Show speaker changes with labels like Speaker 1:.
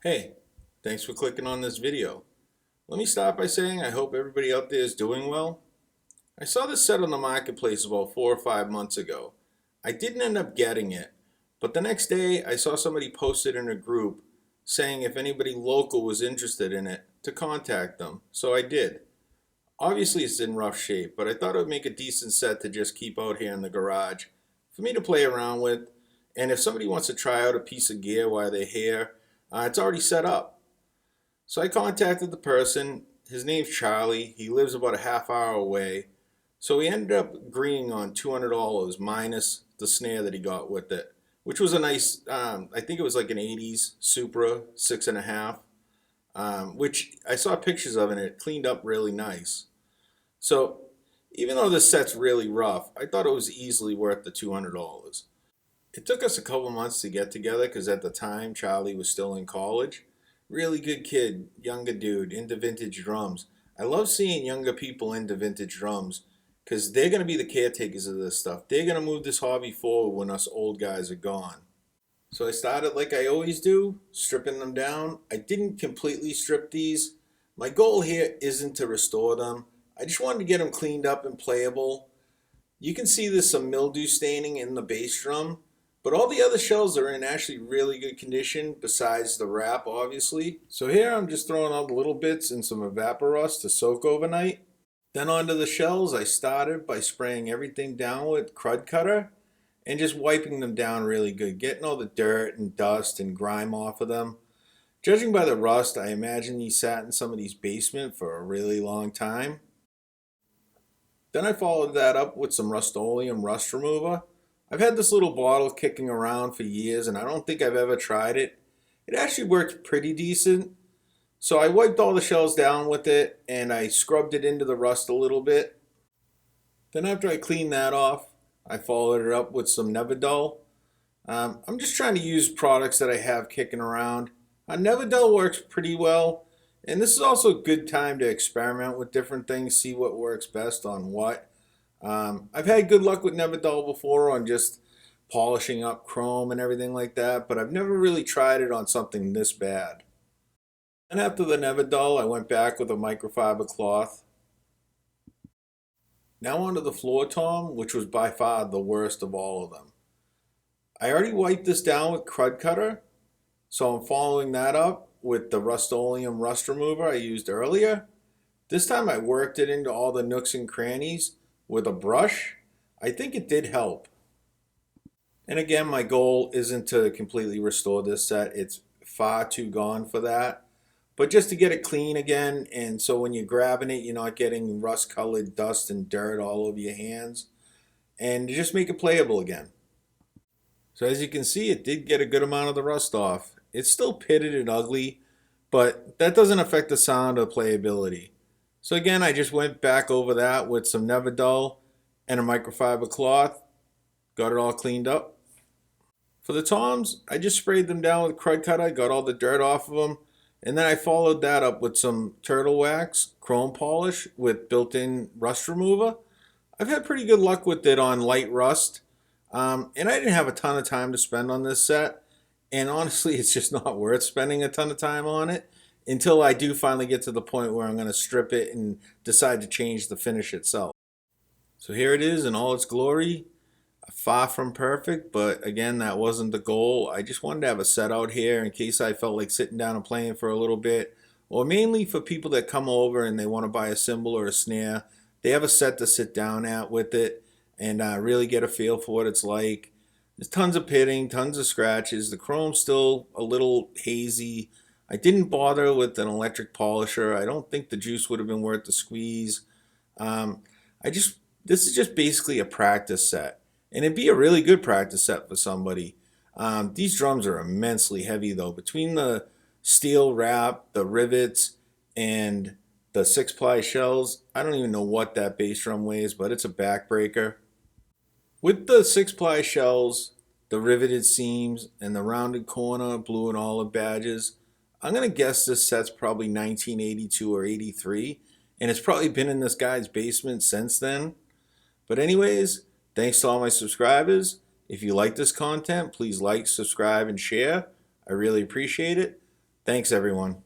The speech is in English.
Speaker 1: Hey, thanks for clicking on this video. Let me start by saying I hope everybody out there is doing well. I saw this set on the marketplace about 4 or 5 months ago. I didn't end up getting it, but the next day I saw somebody post it in a group saying if anybody local was interested in it to contact them, so I did. Obviously it's in rough shape, but I thought it would make a decent set to just keep out here in the garage for me to play around with, and if somebody wants to try out a piece of gear while they're here, it's already set up. So I contacted the person. His name's Charlie. He lives about a half hour away. So we ended up agreeing on $200 minus the snare that he got with it, which was a nice, I think it was like an 80's Supra 6.5, which I saw pictures of and it cleaned up really nice. So even though this set's really rough, I thought it was easily worth the $200. It took us a couple months to get together because at the time Charlie was still in college. Really good kid, younger dude, into vintage drums. I love seeing younger people into vintage drums because they're going to be the caretakers of this stuff. They're going to move this hobby forward when us old guys are gone. So I started like I always do, stripping them down. I didn't completely strip these. My goal here isn't to restore them. I just wanted to get them cleaned up and playable. You can see there's some mildew staining in the bass drum, but all the other shells are in actually really good condition besides the wrap, obviously. So here I'm just throwing all the little bits in some Evaporust to soak overnight. Then onto the shells, I started by spraying everything down with Crud Cutter and just wiping them down really good, getting all the dirt and dust and grime off of them. Judging by the rust, I imagine he sat in some of these basements for a really long time. Then I followed that up with some Rust-Oleum rust remover. I've had this little bottle kicking around for years and I don't think I've ever tried it. It actually works pretty decent. So I wiped all the shells down with it and I scrubbed it into the rust a little bit. Then after I cleaned that off, I followed it up with some Neverdull. I'm just trying to use products that I have kicking around. Neverdull works pretty well. And this is also a good time to experiment with different things, see what works best on what. I've had good luck with Neverdull before on just polishing up chrome and everything like that, but I've never really tried it on something this bad. And after the Neverdull, I went back with a microfiber cloth. Now onto the floor tom, which was by far the worst of all of them. I already wiped this down with Crud Cutter, so I'm following that up with the Rust-Oleum rust remover I used earlier. This time I worked it into all the nooks and crannies with a brush. I think it did help. And again, my goal isn't to completely restore this set. It's far too gone for that. But just to get it clean again, and so when you're grabbing it, you're not getting rust-colored dust and dirt all over your hands. And just make it playable again. So as you can see, it did get a good amount of the rust off. It's still pitted and ugly, but that doesn't affect the sound or playability. So again, I just went back over that with some Neverdull and a microfiber cloth. Got it all cleaned up. For the toms, I just sprayed them down with Crud Cutter, got all the dirt off of them, and then I followed that up with some Turtle Wax chrome polish with built-in rust remover. I've had pretty good luck with it on light rust, and I didn't have a ton of time to spend on this set, and honestly, it's just not worth spending a ton of time on it until I do finally get to the point where I'm going to strip it and decide to change the finish itself. So here it is in all its glory. Far from perfect, but again, that wasn't the goal. I just wanted to have a set out here in case I felt like sitting down and playing for a little bit, or mainly for people that come over and they want to buy a cymbal or a snare. They have a set to sit down at with it and really get a feel for what it's like. There's tons of pitting, tons of scratches. The chrome's still a little hazy. I didn't bother with an electric polisher. I don't think the juice would have been worth the squeeze. This is just basically a practice set. And it'd be a really good practice set for somebody. These drums are immensely heavy though. Between the steel wrap, the rivets, and the 6-ply shells, I don't even know what that bass drum weighs, but it's a backbreaker. With the 6-ply shells, the riveted seams, and the rounded corner blue and olive badges, I'm going to guess this set's probably 1982 or 83, and it's probably been in this guy's basement since then. But anyways, thanks to all my subscribers. If you like this content, please like, subscribe, and share. I really appreciate it. Thanks everyone.